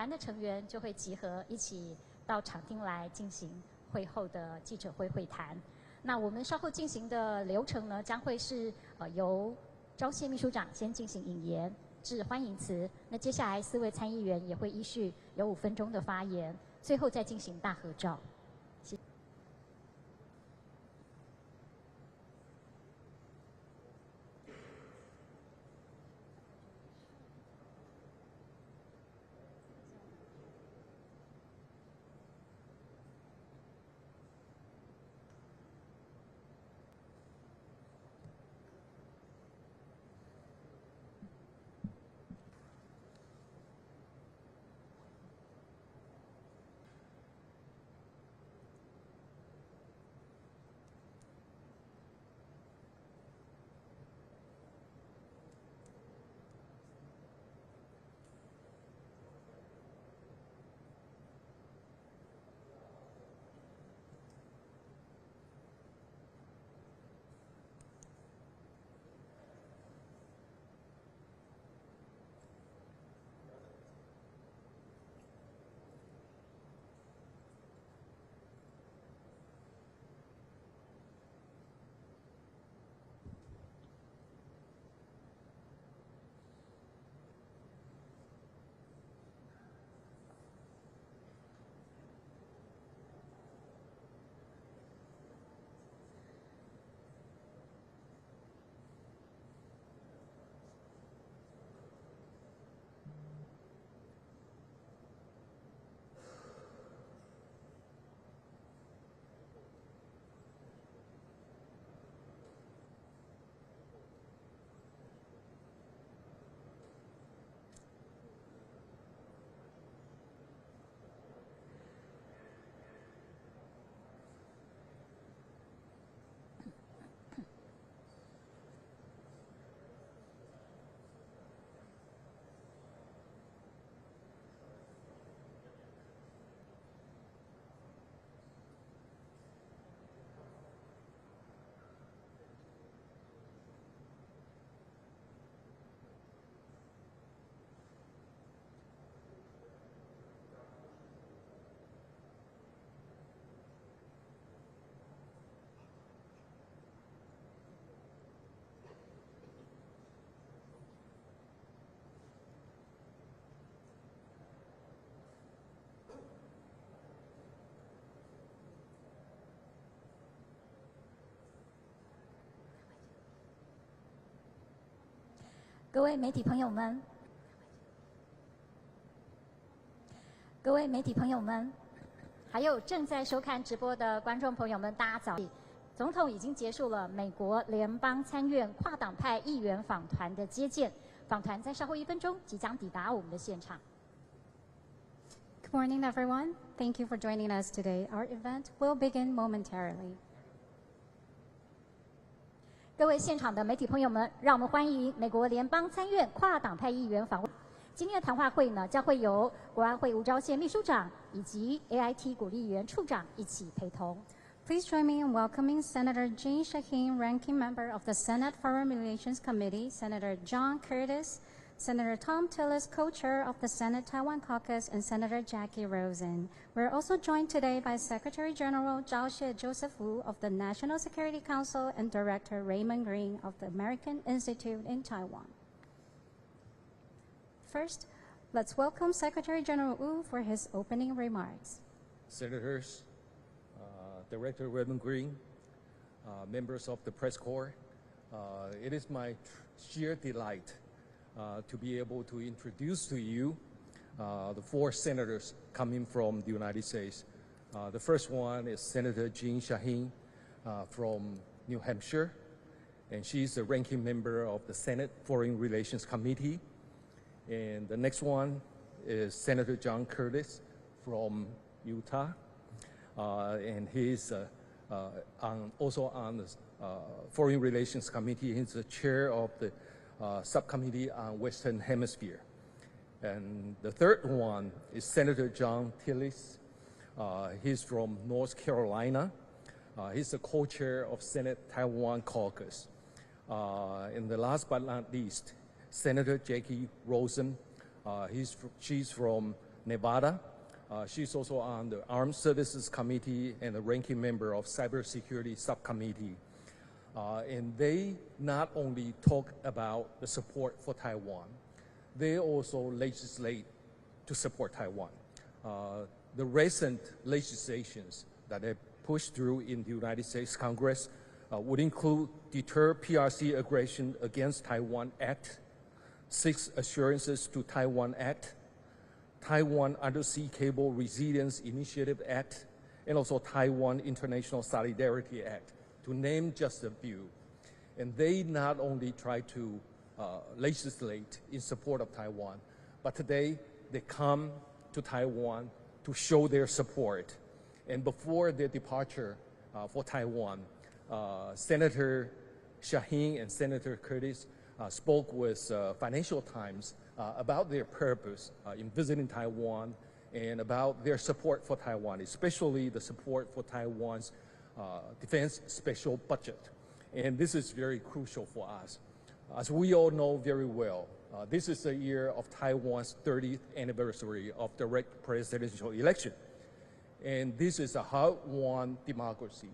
团的成员就会集合一起到场厅来进行会后的记者会会谈。那我们稍后进行的流程呢，将会是由昭谢秘书长先进行引言致欢迎词，那接下来4位参议员也会依序有5分钟的发言，最后再进行大合照。谢谢。各位媒体朋友们，还有正在收看直播的观众朋友们，大家早！总统已经结束了美国联邦参院跨党派议员访团的接见，访团在稍后1分钟即将抵达我们的现场。Good morning, everyone. Thank you for joining us today. Our event will begin momentarily. 各位现场的媒体朋友们，让我们欢迎美国联邦参院跨党派议员访问。今天的谈话会呢，将会由国安会吴钊燮秘书长以及 AIT 鼓励员处长一起陪同。Please join me in welcoming Senator Jean Shaheen, Ranking Member of the Senate Foreign Relations Committee, Senator John Curtis, Senator Tom Tillis, co-chair of the Senate Taiwan Caucus, and Senator Jackie Rosen. We're also joined today by Secretary General Zhao Xie Joseph Wu of the National Security Council and Director Raymond Green of the American Institute in Taiwan. First, let's welcome Secretary General Wu for his opening remarks. Senators, Director Raymond Green, members of the press corps, it is my sheer delight to be able to introduce to you the 4 senators coming from the United States. The first one is Senator Jean Shaheen from New Hampshire, and she's the ranking member of the Senate Foreign Relations Committee. And the next one is Senator John Curtis from Utah, and he's also on the Foreign Relations Committee. He's the chair of the subcommittee on Western Hemisphere. And the third one is Senator John Tillis. He's from North Carolina. He's the co-chair of Senate Taiwan Caucus. And the last but not least, Senator Jackie Rosen. She's from Nevada. She's also on the Armed Services Committee and a ranking member of Cybersecurity Subcommittee. And they not only talk about the support for Taiwan, they also legislate to support Taiwan. The recent legislations that have pushed through in the United States Congress would include Deter PRC Aggression Against Taiwan Act, 6 Assurances to Taiwan Act, Taiwan Undersea Cable Resilience Initiative Act, and also Taiwan International Solidarity Act, to name just a few. And they not only try to legislate in support of Taiwan, but today they come to Taiwan to show their support. And before their departure for Taiwan, Senator Shaheen and Senator Curtis spoke with Financial Times about their purpose in visiting Taiwan and about their support for Taiwan, especially the support for Taiwan's defense special budget. And this is very crucial for us. As we all know very well, this is the year of Taiwan's 30th anniversary of direct presidential election. And this is a hard-won democracy.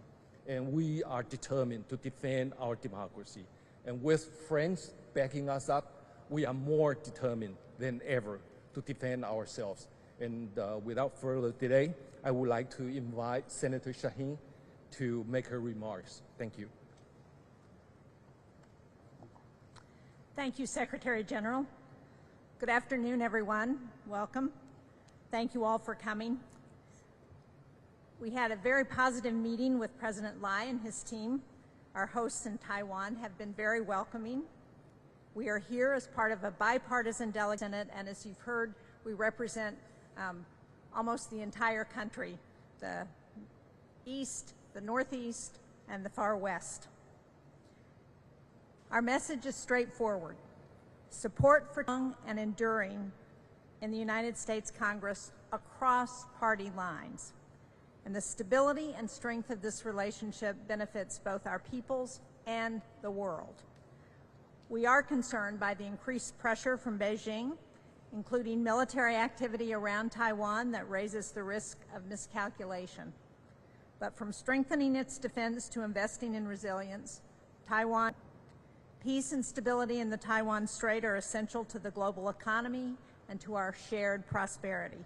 And we are determined to defend our democracy. And with friends backing us up, we are more determined than ever to defend ourselves. And without further delay, I would like to invite Senator Shaheen to make her remarks. Thank you. Thank you, Secretary General. Good afternoon, everyone. Welcome. Thank you all for coming. We had a very positive meeting with President Lai and his team. Our hosts in Taiwan have been very welcoming. We are here as part of a bipartisan delegation, and as you've heard, we represent almost the entire country, the East, the Northeast, and the far West. Our message is straightforward. Support for strong and enduring in the United States Congress across party lines. And the stability and strength of this relationship benefits both our peoples and the world. We are concerned by the increased pressure from Beijing, including military activity around Taiwan that raises the risk of miscalculation. But from strengthening its defense to investing in resilience, Taiwan, peace and stability in the Taiwan Strait are essential to the global economy and to our shared prosperity,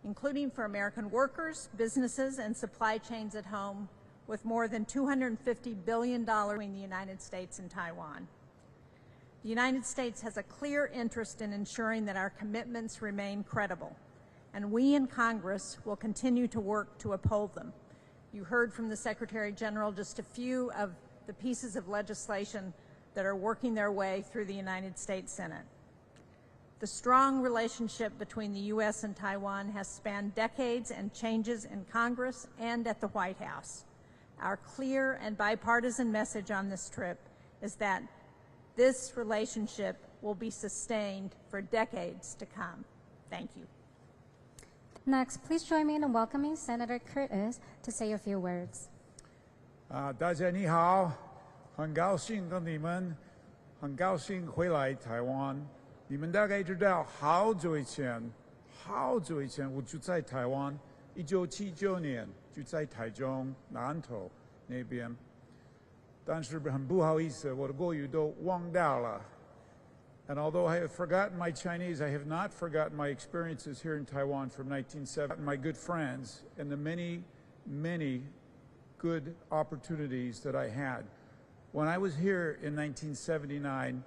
including for American workers, businesses, and supply chains at home, with more than $250 billion between the United States and Taiwan. The United States has a clear interest in ensuring that our commitments remain credible, and we in Congress will continue to work to uphold them. You heard from the Secretary General just a few of the pieces of legislation that are working their way through the United States Senate. The strong relationship between the U.S. and Taiwan has spanned decades and changes in Congress and at the White House. Our clear and bipartisan message on this trip is that this relationship will be sustained for decades to come. Thank you. Next, please join me in welcoming Senator Curtis to say a few words. 大家你好，很高兴跟你们，很高兴回来台湾。你们大概知道，好久以前我就在台湾，1979年就在台中南投那边，但是很不好意思，我的国语都忘掉了。And although I have forgotten my Chinese, I have not forgotten my experiences here in Taiwan from 1970, my good friends, and the many, many good opportunities that I had. When I was here in 1979,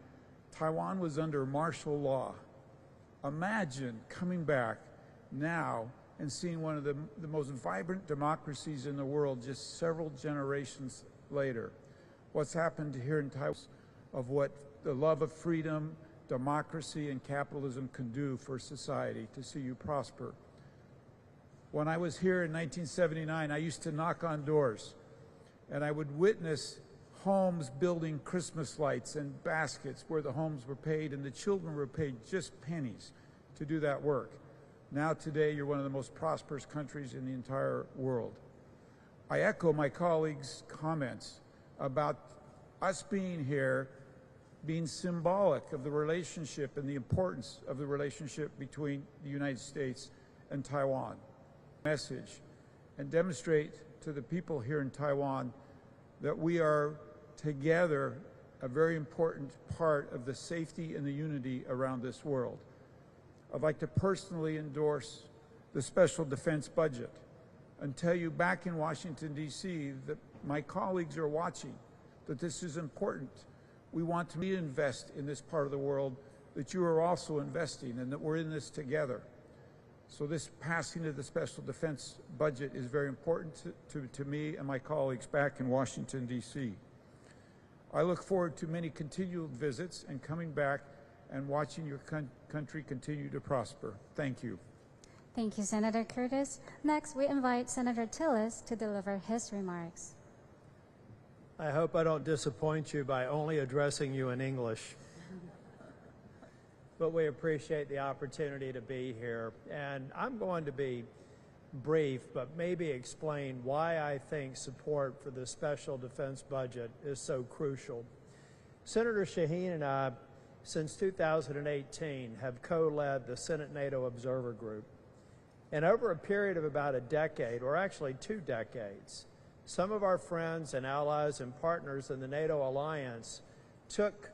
Taiwan was under martial law. Imagine coming back now and seeing one of the most vibrant democracies in the world just several generations later. What's happened here in Taiwan of what the love of freedom, democracy, and capitalism can do for society to see you prosper. When I was here in 1979, I used to knock on doors, and I would witness homes building Christmas lights and baskets where the homes were paid and the children were paid just pennies to do that work. Now today, you're one of the most prosperous countries in the entire world. I echo my colleagues' comments about us being here being symbolic of the relationship and the importance of the relationship between the United States and Taiwan. Message and demonstrate to the people here in Taiwan that we are together a very important part of the safety and the unity around this world. I'd like to personally endorse the special defense budget and tell you back in Washington, D.C. that my colleagues are watching, that this is important. We want to invest in this part of the world, that you are also investing and that we're in this together. So this passing of the special defense budget is very important to me and my colleagues back in Washington, D.C. I look forward to many continued visits and coming back and watching your country continue to prosper. Thank you. Thank you, Senator Curtis. Next, we invite Senator Tillis to deliver his remarks. I hope I don't disappoint you by only addressing you in English. But we appreciate the opportunity to be here. And I'm going to be brief, but maybe explain why I think support for the special defense budget is so crucial. Senator Shaheen and I, since 2018, have co-led the Senate NATO Observer Group. And over a period of about a decade, or actually 2 decades, some of our friends and allies and partners in the NATO alliance took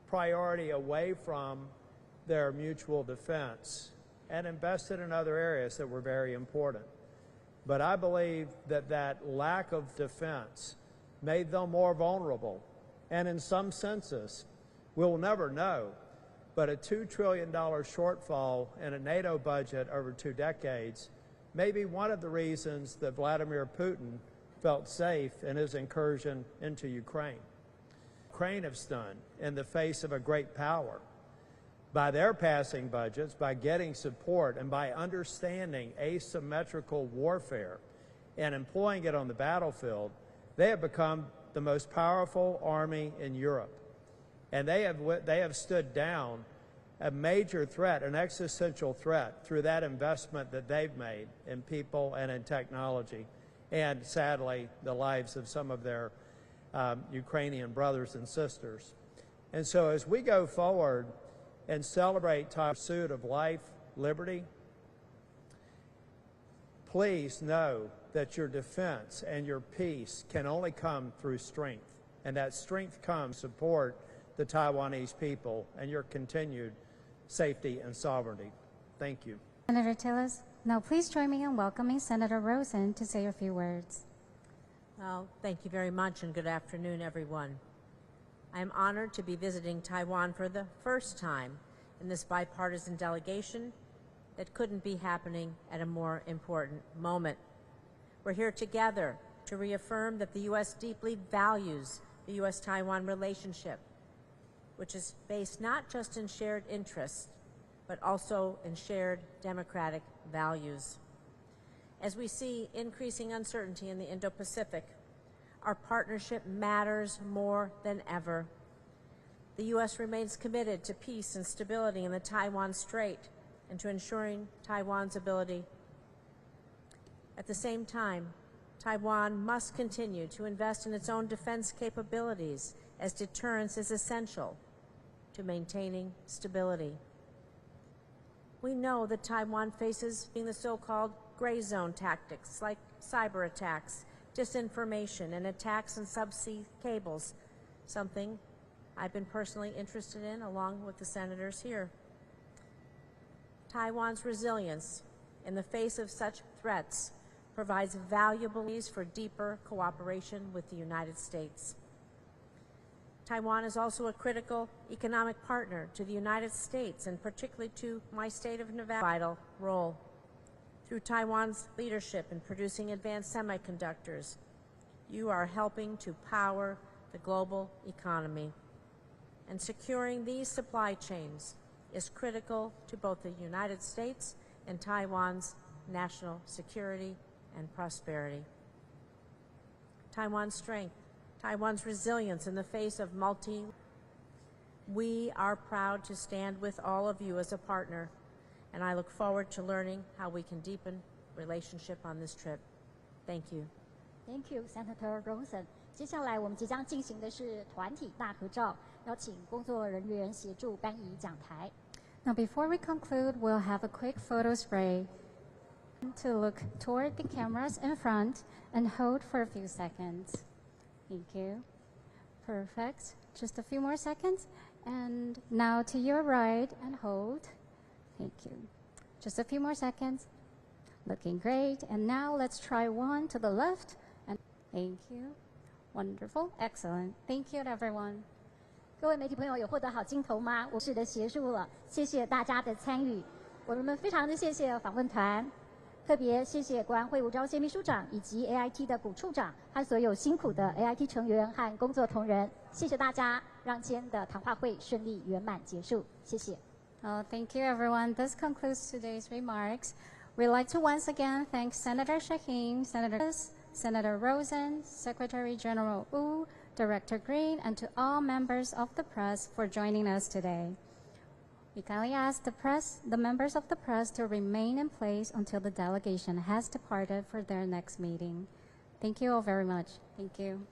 priority away from their mutual defense and invested in other areas that were very important. But I believe that that lack of defense made them more vulnerable. And in some senses, we'll never know, but a $2 trillion shortfall in a NATO budget over 2 decades may be one of the reasons that Vladimir Putin felt safe in his incursion into Ukraine. Ukraine have stood in the face of a great power. By their passing budgets, by getting support, and by understanding asymmetrical warfare and employing it on the battlefield, they have become the most powerful army in Europe. And they have stood down a major threat, an existential threat, through that investment that they've made in people and in technology, and sadly, the lives of some of their Ukrainian brothers and sisters. And so as we go forward and celebrate Taiwan's pursuit of life, liberty, please know that your defense and your peace can only come through strength. And that strength comes to support the Taiwanese people and your continued safety and sovereignty. Thank you. Senator Tillis, now please join me in welcoming Senator Rosen to say a few words. Well, thank you very much, and good afternoon, everyone. I am honored to be visiting Taiwan for the first time in this bipartisan delegation that couldn't be happening at a more important moment. We're here together to reaffirm that the U.S. deeply values the U.S.-Taiwan relationship, which is based not just in shared interests, but also in shared democratic values. As we see increasing uncertainty in the Indo-Pacific, our partnership matters more than ever. The U.S. remains committed to peace and stability in the Taiwan Strait and to ensuring Taiwan's ability. At the same time, Taiwan must continue to invest in its own defense capabilities, as deterrence is essential to maintaining stability. We know that Taiwan faces the so-called gray zone tactics like cyber attacks, disinformation, and attacks on subsea cables, something I've been personally interested in along with the senators here. Taiwan's resilience in the face of such threats provides valuable ways for deeper cooperation with the United States. Taiwan is also a critical economic partner to the United States, and particularly to my state of Nevada, vital role. Through Taiwan's leadership in producing advanced semiconductors, you are helping to power the global economy. And securing these supply chains is critical to both the United States and Taiwan's national security and prosperity. Taiwan's strength, Taiwan's resilience in the face of we are proud to stand with all of you as a partner, and I look forward to learning how we can deepen relationship on this trip. Thank you. Thank you, Senator Rosen. 接下来我们即将进行的是团体大合照，邀请工作人员协助搬移讲台。Now, before we conclude, we'll have a quick photo spray to look toward the cameras in front and hold for a few seconds. Thank you. Perfect. Just a few more seconds. And now to your right and hold. Thank you. Just a few more seconds. Looking great. And now let's try one to the left. And thank you. Wonderful. Excellent. Thank you to everyone. 各位媒体朋友有获得好镜头吗？我是的结束了，谢谢大家的参与。我们非常的谢谢访问团，特别谢谢国安会吴钊燮秘书长以及 AIT 的古处长和所有辛苦的 AIT 成员和工作同仁。谢谢大家，让今天的谈话会顺利圆满结束。谢谢。Thank you, everyone. This concludes today's remarks. We'd like to once again thank Senator Shaheen, Senator Rosen, Secretary General Wu, Director Green, and to all members of the press for joining us today. We kindly ask the members of the press to remain in place until the delegation has departed for their next meeting. Thank you all very much. Thank you.